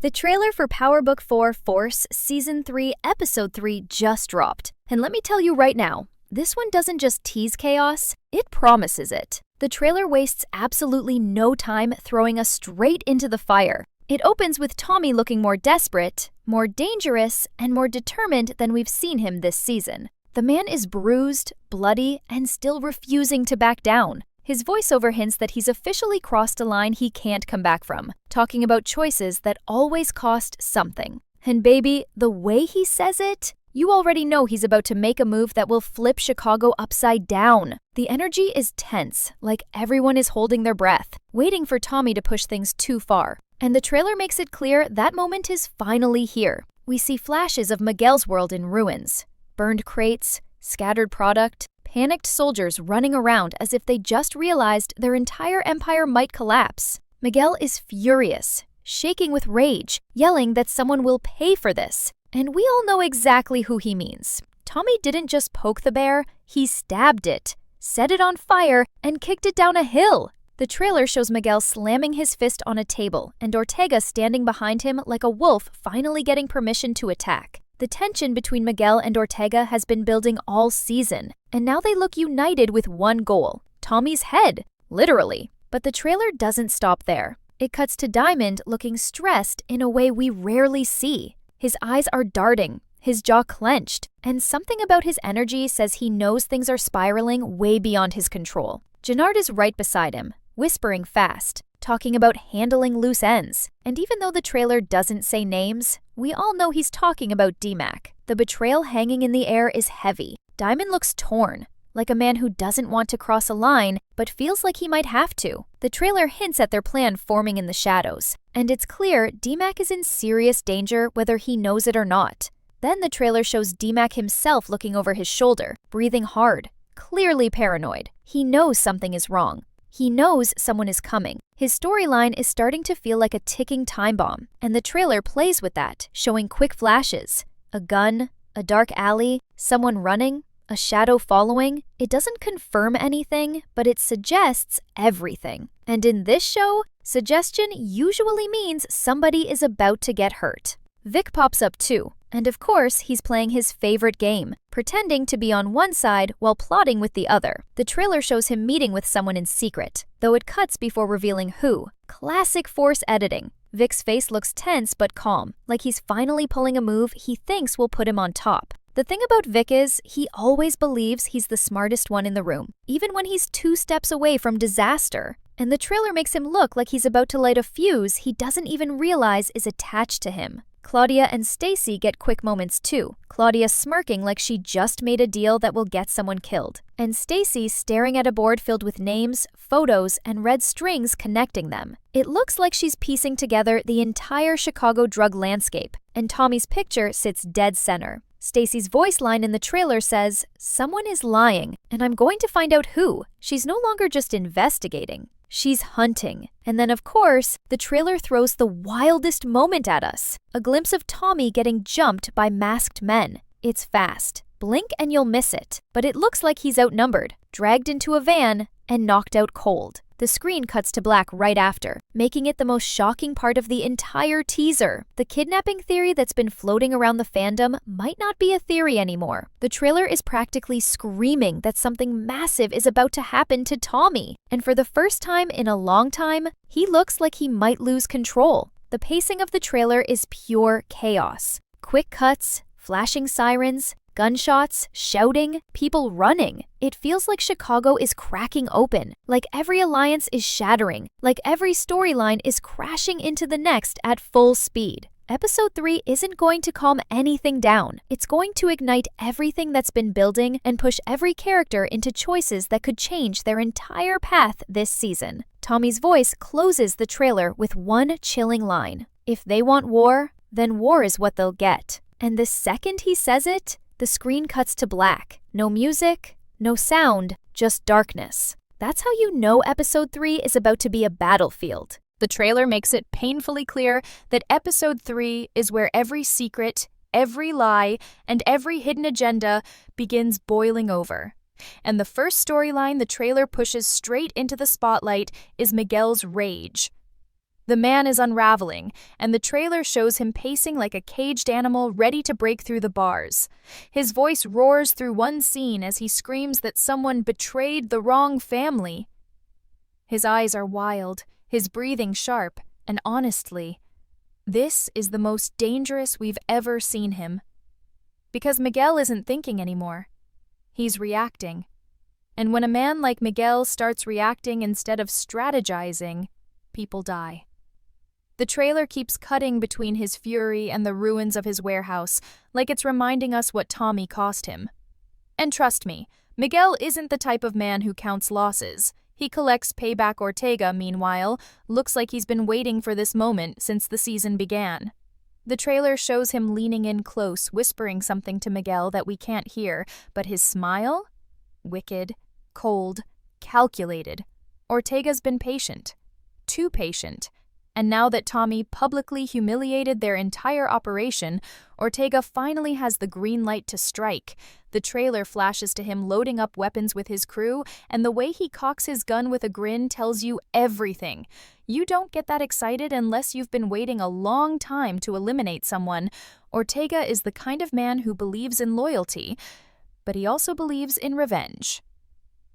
The trailer for Power Book 4 Force Season 3 Episode 3 just dropped. And let me tell you right now, this one doesn't just tease chaos, it promises it. The trailer wastes absolutely no time throwing us straight into the fire. It opens with Tommy looking more desperate, more dangerous, and more determined than we've seen him this season. The man is bruised, bloody, and still refusing to back down. His voiceover hints that he's officially crossed a line he can't come back from, talking about choices that always cost something. And baby, the way he says it, you already know he's about to make a move that will flip Chicago upside down. The energy is tense, like everyone is holding their breath, waiting for Tommy to push things too far. And the trailer makes it clear that moment is finally here. We see flashes of Miguel's world in ruins, burned crates, scattered product, panicked soldiers running around as if they just realized their entire empire might collapse. Miguel is furious, shaking with rage, yelling that someone will pay for this. And we all know exactly who he means. Tommy didn't just poke the bear, he stabbed it, set it on fire, and kicked it down a hill. The trailer shows Miguel slamming his fist on a table and Ortega standing behind him like a wolf finally getting permission to attack. The tension between Miguel and Ortega has been building all season, and now they look united with one goal, Tommy's head, literally. But the trailer doesn't stop there. It cuts to Diamond looking stressed in a way we rarely see. His eyes are darting, his jaw clenched, and something about his energy says he knows things are spiraling way beyond his control. Jannard is right beside him, whispering fast, talking about handling loose ends. And even though the trailer doesn't say names, we all know he's talking about D-Mac. The betrayal hanging in the air is heavy. Diamond looks torn, like a man who doesn't want to cross a line, but feels like he might have to. The trailer hints at their plan forming in the shadows, and it's clear D-Mac is in serious danger whether he knows it or not. Then the trailer shows D-Mac himself looking over his shoulder, breathing hard, clearly paranoid. He knows something is wrong. He knows someone is coming. His storyline is starting to feel like a ticking time bomb, and the trailer plays with that, showing quick flashes. A gun, a dark alley, someone running, a shadow following. It doesn't confirm anything, but it suggests everything. And in this show, suggestion usually means somebody is about to get hurt. Vic pops up too, and of course he's playing his favorite game, pretending to be on one side while plotting with the other. The trailer shows him meeting with someone in secret, though it cuts before revealing who. Classic Force editing. Vic's face looks tense but calm, like he's finally pulling a move he thinks will put him on top. The thing about Vic is, he always believes he's the smartest one in the room, even when he's 2 steps away from disaster. And the trailer makes him look like he's about to light a fuse he doesn't even realize is attached to him. Claudia and Stacy get quick moments too, Claudia smirking like she just made a deal that will get someone killed, and Stacy staring at a board filled with names, photos, and red strings connecting them. It looks like she's piecing together the entire Chicago drug landscape, and Tommy's picture sits dead center. Stacy's voice line in the trailer says, "Someone is lying, and I'm going to find out who." She's no longer just investigating. She's hunting. And then, of course, the trailer throws the wildest moment at us. A glimpse of Tommy getting jumped by masked men. It's fast. Blink and you'll miss it. But it looks like he's outnumbered, dragged into a van, and knocked out cold. The screen cuts to black right after, making it the most shocking part of the entire teaser. The kidnapping theory that's been floating around the fandom might not be a theory anymore. The trailer is practically screaming that something massive is about to happen to Tommy. And for the first time in a long time, he looks like he might lose control. The pacing of the trailer is pure chaos. Quick cuts, flashing sirens, gunshots, shouting, people running. It feels like Chicago is cracking open, like every alliance is shattering, like every storyline is crashing into the next at full speed. Episode 3 isn't going to calm anything down. It's going to ignite everything that's been building and push every character into choices that could change their entire path this season. Tommy's voice closes the trailer with one chilling line. If they want war, then war is what they'll get. And the second he says it, the screen cuts to black. No music, no sound, just darkness. That's how you know Episode 3 is about to be a battlefield. The trailer makes it painfully clear that Episode 3 is where every secret, every lie, and every hidden agenda begins boiling over. And the first storyline the trailer pushes straight into the spotlight is Miguel's rage. The man is unraveling, and the trailer shows him pacing like a caged animal ready to break through the bars. His voice roars through one scene as he screams that someone betrayed the wrong family. His eyes are wild, his breathing sharp, and honestly, this is the most dangerous we've ever seen him. Because Miguel isn't thinking anymore. He's reacting. And when a man like Miguel starts reacting instead of strategizing, people die. The trailer keeps cutting between his fury and the ruins of his warehouse, like it's reminding us what Tommy cost him. And trust me, Miguel isn't the type of man who counts losses. He collects payback. Ortega, meanwhile, looks like he's been waiting for this moment since the season began. The trailer shows him leaning in close, whispering something to Miguel that we can't hear, but his smile? Wicked, cold, calculated. Ortega's been patient. Too patient. And now that Tommy publicly humiliated their entire operation, Ortega finally has the green light to strike. The trailer flashes to him loading up weapons with his crew, and the way he cocks his gun with a grin tells you everything. You don't get that excited unless you've been waiting a long time to eliminate someone. Ortega is the kind of man who believes in loyalty, but he also believes in revenge.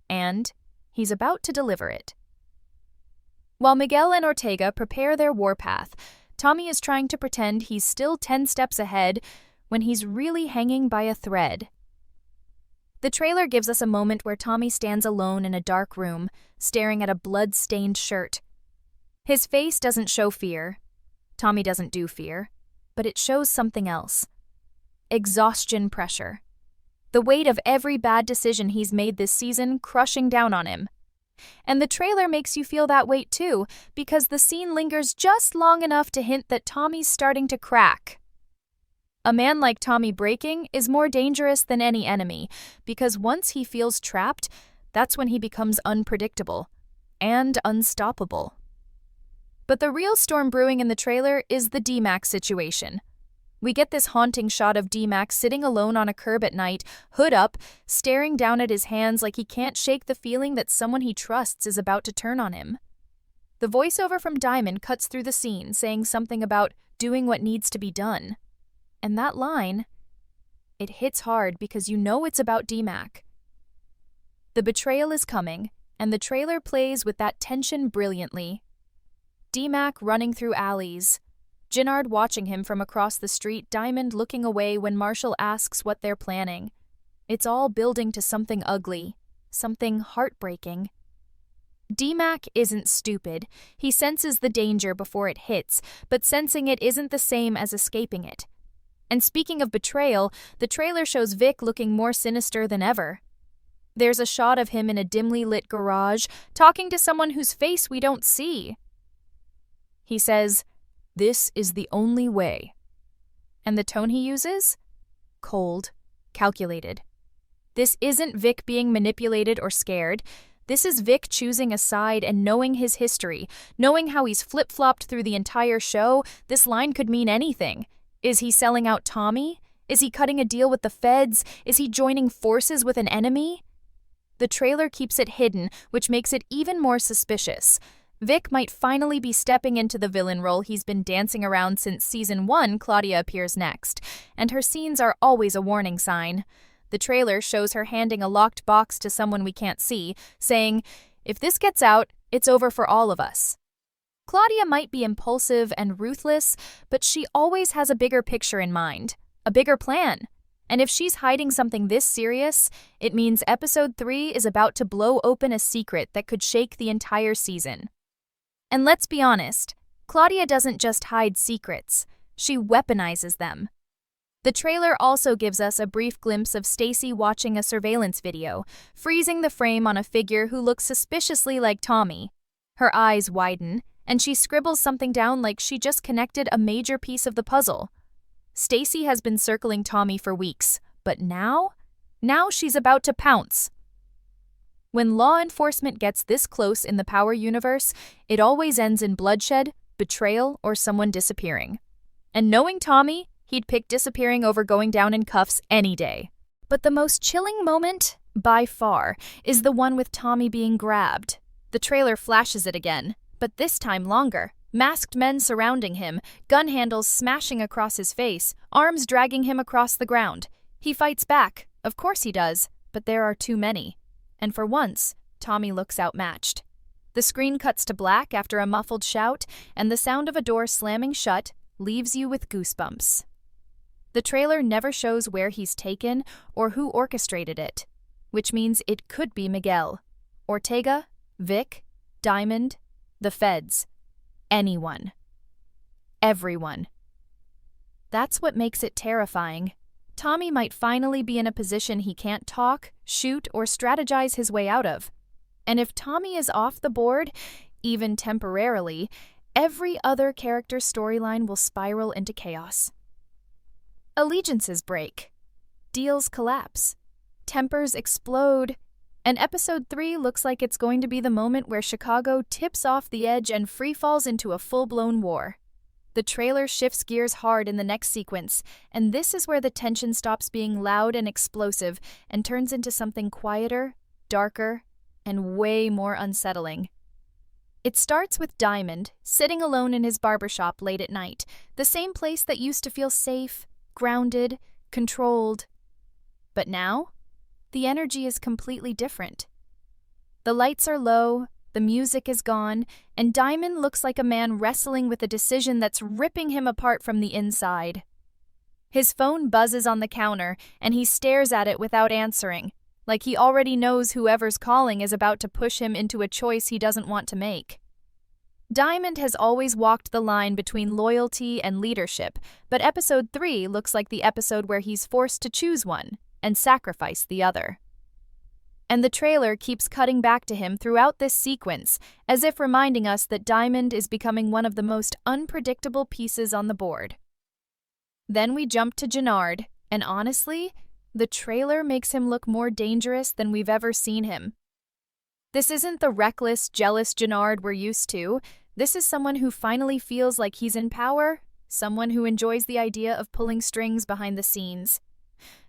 And he's about to deliver it. While Miguel and Ortega prepare their warpath, Tommy is trying to pretend he's still 10 steps ahead when he's really hanging by a thread. The trailer gives us a moment where Tommy stands alone in a dark room, staring at a blood-stained shirt. His face doesn't show fear. Tommy doesn't do fear, but it shows something else. Exhaustion pressure. The weight of every bad decision he's made this season crushing down on him. And the trailer makes you feel that weight too, because the scene lingers just long enough to hint that Tommy's starting to crack. A man like Tommy breaking is more dangerous than any enemy, because once he feels trapped, that's when he becomes unpredictable and unstoppable. But the real storm brewing in the trailer is the D-Max situation. We get this haunting shot of D-Max sitting alone on a curb at night, hood up, staring down at his hands like he can't shake the feeling that someone he trusts is about to turn on him. The voiceover from Diamond cuts through the scene, saying something about doing what needs to be done. And that line, it hits hard because you know it's about D-Mac. The betrayal is coming, and the trailer plays with that tension brilliantly. D-Mac running through alleys, Jinnard watching him from across the street, Diamond looking away when Marshall asks what they're planning. It's all building to something ugly, something heartbreaking. D-Mac isn't stupid. He senses the danger before it hits, but sensing it isn't the same as escaping it. And speaking of betrayal, the trailer shows Vic looking more sinister than ever. There's a shot of him in a dimly lit garage, talking to someone whose face we don't see. He says, "This is the only way." And the tone he uses? Cold, calculated. This isn't Vic being manipulated or scared. This is Vic choosing a side and knowing his history, knowing how he's flip-flopped through the entire show. This line could mean anything. Is he selling out Tommy? Is he cutting a deal with the feds? Is he joining forces with an enemy? The trailer keeps it hidden, which makes it even more suspicious. Vic might finally be stepping into the villain role he's been dancing around since Season 1. Claudia appears next, and her scenes are always a warning sign. The trailer shows her handing a locked box to someone we can't see, saying, "If this gets out, it's over for all of us." Claudia might be impulsive and ruthless, but she always has a bigger picture in mind, a bigger plan. And if she's hiding something this serious, it means Episode 3 is about to blow open a secret that could shake the entire season. And let's be honest, Claudia doesn't just hide secrets, she weaponizes them. The trailer also gives us a brief glimpse of Stacy watching a surveillance video, freezing the frame on a figure who looks suspiciously like Tommy. Her eyes widen, and she scribbles something down like she just connected a major piece of the puzzle. Stacy has been circling Tommy for weeks, but now she's about to pounce. When law enforcement gets this close in the Power universe, it always ends in bloodshed, betrayal, or someone disappearing. And knowing Tommy, he'd pick disappearing over going down in cuffs any day. But the most chilling moment, by far, is the one with Tommy being grabbed. The trailer flashes it again, but this time longer, Masked men surrounding him, gun handles smashing across his face, arms dragging him across the ground. He fights back, of course he does, but there are too many. And for once, Tommy looks outmatched. The screen cuts to black after a muffled shout, and the sound of a door slamming shut leaves you with goosebumps. The trailer never shows where he's taken or who orchestrated it, which means it could be Miguel, Ortega, Vic, Diamond, the feds, anyone. Everyone. That's what makes it terrifying. Tommy might finally be in a position he can't talk, shoot, or strategize his way out of. And if Tommy is off the board, even temporarily, every other character's storyline will spiral into chaos. Allegiances break. Deals collapse. Tempers explode. And episode 3 looks like it's going to be the moment where Chicago tips off the edge and free-falls into a full-blown war. The trailer shifts gears hard in the next sequence, and this is where the tension stops being loud and explosive and turns into something quieter, darker, and way more unsettling. It starts with Diamond sitting alone in his barbershop late at night, the same place that used to feel safe, grounded, controlled. But now, the energy is completely different. The lights are low, the music is gone, and Diamond looks like a man wrestling with a decision that's ripping him apart from the inside. His phone buzzes on the counter, and he stares at it without answering, like he already knows whoever's calling is about to push him into a choice he doesn't want to make. Diamond has always walked the line between loyalty and leadership, but episode 3 looks like the episode where he's forced to choose one and sacrifice the other. And the trailer keeps cutting back to him throughout this sequence, as if reminding us that Diamond is becoming one of the most unpredictable pieces on the board. Then we jump to Gennard, and honestly, the trailer makes him look more dangerous than we've ever seen him. This isn't the reckless, jealous Gennard we're used to. This is someone who finally feels like he's in power, someone who enjoys the idea of pulling strings behind the scenes.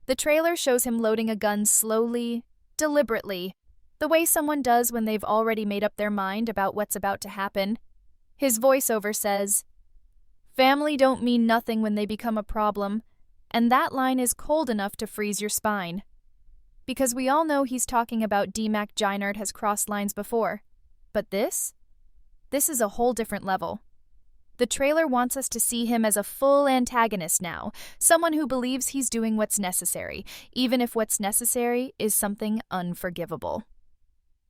The trailer shows him loading a gun slowly, deliberately, the way someone does when they've already made up their mind about what's about to happen. His voiceover says, "Family don't mean nothing when they become a problem," and that line is cold enough to freeze your spine. Because we all know he's talking about D-Mac Gennard has crossed lines before. But this is a whole different level. The trailer wants us to see him as a full antagonist now, someone who believes he's doing what's necessary, even if what's necessary is something unforgivable.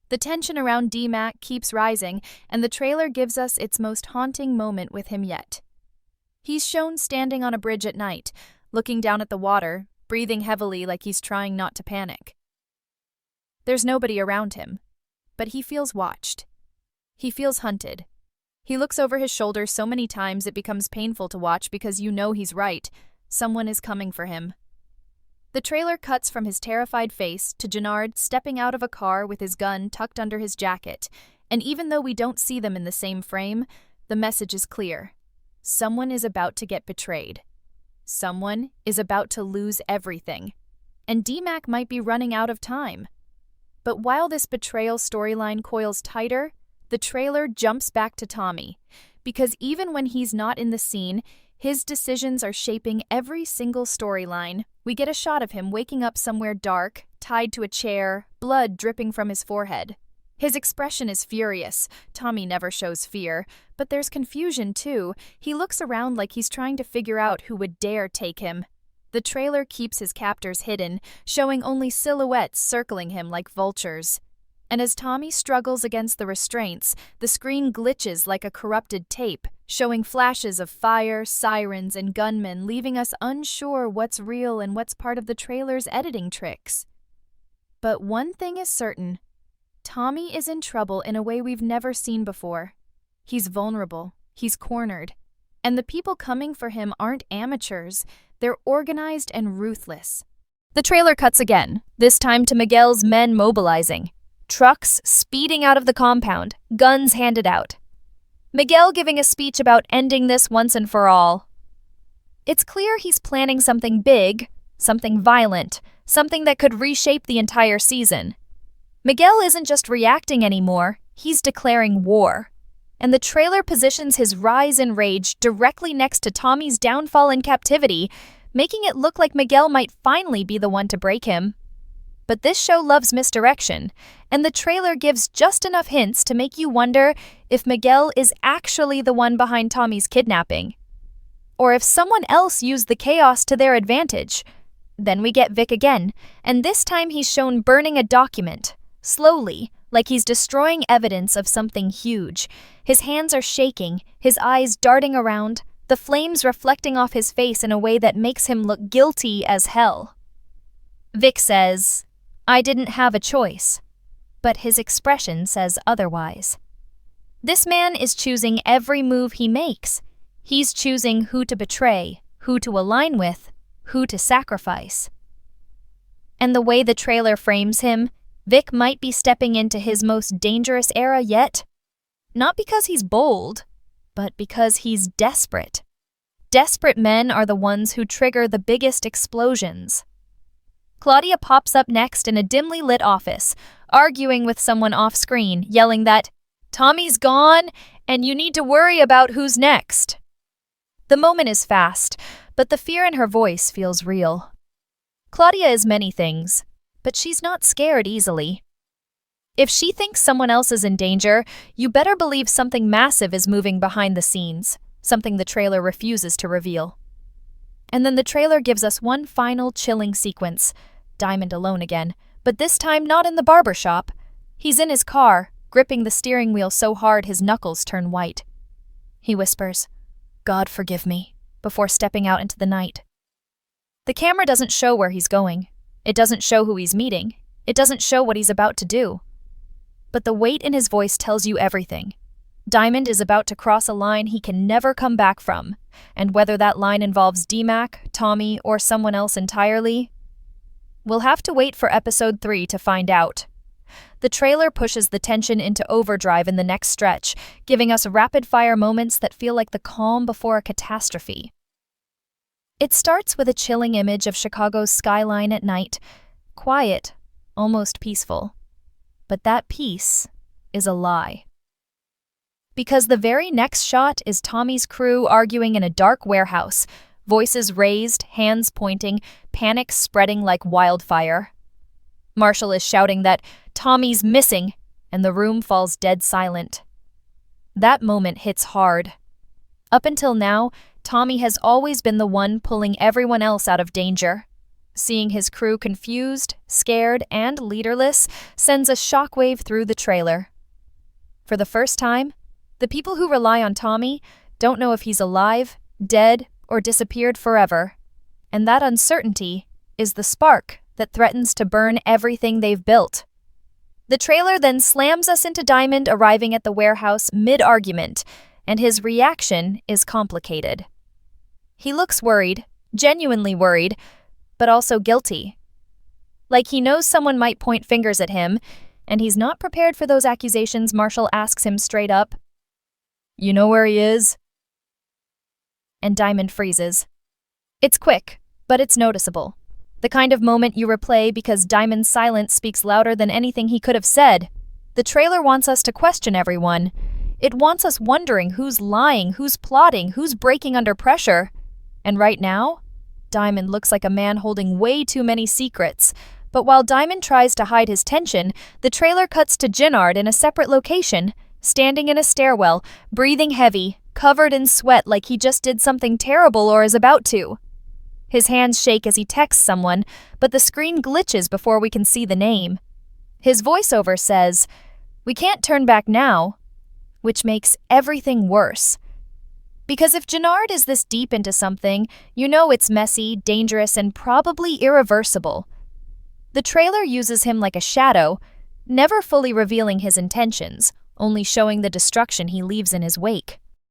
The tension around D-Mac keeps rising, and the trailer gives us its most haunting moment with him yet. He's shown standing on a bridge at night, looking down at the water, breathing heavily like he's trying not to panic. There's nobody around him, but he feels watched. He feels hunted. He looks over his shoulder so many times it becomes painful to watch because you know he's right. Someone is coming for him. The trailer cuts from his terrified face to Gennard stepping out of a car with his gun tucked under his jacket, and even though we don't see them in the same frame, the message is clear. Someone is about to get betrayed. Someone is about to lose everything. And D-Mac might be running out of time. But while this betrayal storyline coils tighter, the trailer jumps back to Tommy, because even when he's not in the scene, his decisions are shaping every single storyline. We get a shot of him waking up somewhere dark, tied to a chair, blood dripping from his forehead. His expression is furious. Tommy never shows fear, but there's confusion too. He looks around like he's trying to figure out who would dare take him. The trailer keeps his captors hidden, showing only silhouettes circling him like vultures. And as Tommy struggles against the restraints, the screen glitches like a corrupted tape, showing flashes of fire, sirens, and gunmen, leaving us unsure what's real and what's part of the trailer's editing tricks. But one thing is certain. Tommy is in trouble in a way we've never seen before. He's vulnerable. He's cornered. And the people coming for him aren't amateurs. They're organized and ruthless. The trailer cuts again, this time to Miguel's men mobilizing. Trucks speeding out of the compound, guns handed out. Miguel giving a speech about ending this once and for all. It's clear he's planning something big, something violent, something that could reshape the entire season. Miguel isn't just reacting anymore, he's declaring war. and the trailer positions his rise in rage directly next to Tommy's downfall in captivity, making it look like Miguel might finally be the one to break him. But this show loves misdirection, and the trailer gives just enough hints to make you wonder if Miguel is actually the one behind Tommy's kidnapping, or if someone else used the chaos to their advantage. Then we get Vic again, and this time he's shown burning a document, slowly, like he's destroying evidence of something huge. His hands are shaking, his eyes darting around, the flames reflecting off his face in a way that makes him look guilty as hell. Vic says, "I didn't have a choice," but his expression says otherwise. This man is choosing every move he makes. He's choosing who to betray, who to align with, who to sacrifice. And the way the trailer frames him, Vic might be stepping into his most dangerous era yet. Not because he's bold, but because he's desperate. Desperate men are the ones who trigger the biggest explosions. Claudia pops up next in a dimly lit office, arguing with someone off-screen, yelling that, "Tommy's gone, and you need to worry about who's next." The moment is fast, but the fear in her voice feels real. Claudia is many things, but she's not scared easily. If she thinks someone else is in danger, you better believe something massive is moving behind the scenes, something the trailer refuses to reveal. And then the trailer gives us one final chilling sequence, Diamond alone again, but this time not in the barber shop. He's in his car, gripping the steering wheel so hard his knuckles turn white. He whispers, "God forgive me," before stepping out into the night. The camera doesn't show where he's going. It doesn't show who he's meeting. It doesn't show what he's about to do. But the weight in his voice tells you everything. Diamond is about to cross a line he can never come back from, and whether that line involves D-Mac, Tommy, or someone else entirely, we'll have to wait for episode 3 to find out. The trailer pushes the tension into overdrive in the next stretch, giving us rapid-fire moments that feel like the calm before a catastrophe. It starts with a chilling image of Chicago's skyline at night, quiet, almost peaceful. But that peace is a lie. Because the very next shot is Tommy's crew arguing in a dark warehouse, voices raised, hands pointing, panic spreading like wildfire. Marshall is shouting that Tommy's missing, and the room falls dead silent. That moment hits hard. Up until now, Tommy has always been the one pulling everyone else out of danger. Seeing his crew confused, scared, and leaderless sends a shockwave through the trailer. For the first time, the people who rely on Tommy don't know if he's alive, dead, or disappeared forever. And that uncertainty is the spark that threatens to burn everything they've built. The trailer then slams us into Diamond arriving at the warehouse mid-argument, and his reaction is complicated. He looks worried, genuinely worried, but also guilty. Like he knows someone might point fingers at him, and he's not prepared for those accusations. Marshall asks him straight up, "You know where he is?" And Diamond freezes. It's quick, but it's noticeable. The kind of moment you replay because Diamond's silence speaks louder than anything he could have said. The trailer wants us to question everyone. It wants us wondering who's lying, who's plotting, who's breaking under pressure. And right now, Diamond looks like a man holding way too many secrets. But while Diamond tries to hide his tension, the trailer cuts to Gennard in a separate location, standing in a stairwell, breathing heavy, covered in sweat like he just did something terrible or is about to. His hands shake as he texts someone, but the screen glitches before we can see the name. His voiceover says, "We can't turn back now," which makes everything worse. Because if Gennard is this deep into something, you know it's messy, dangerous, and probably irreversible. The trailer uses him like a shadow, never fully revealing his intentions, only showing the destruction he leaves in his wake.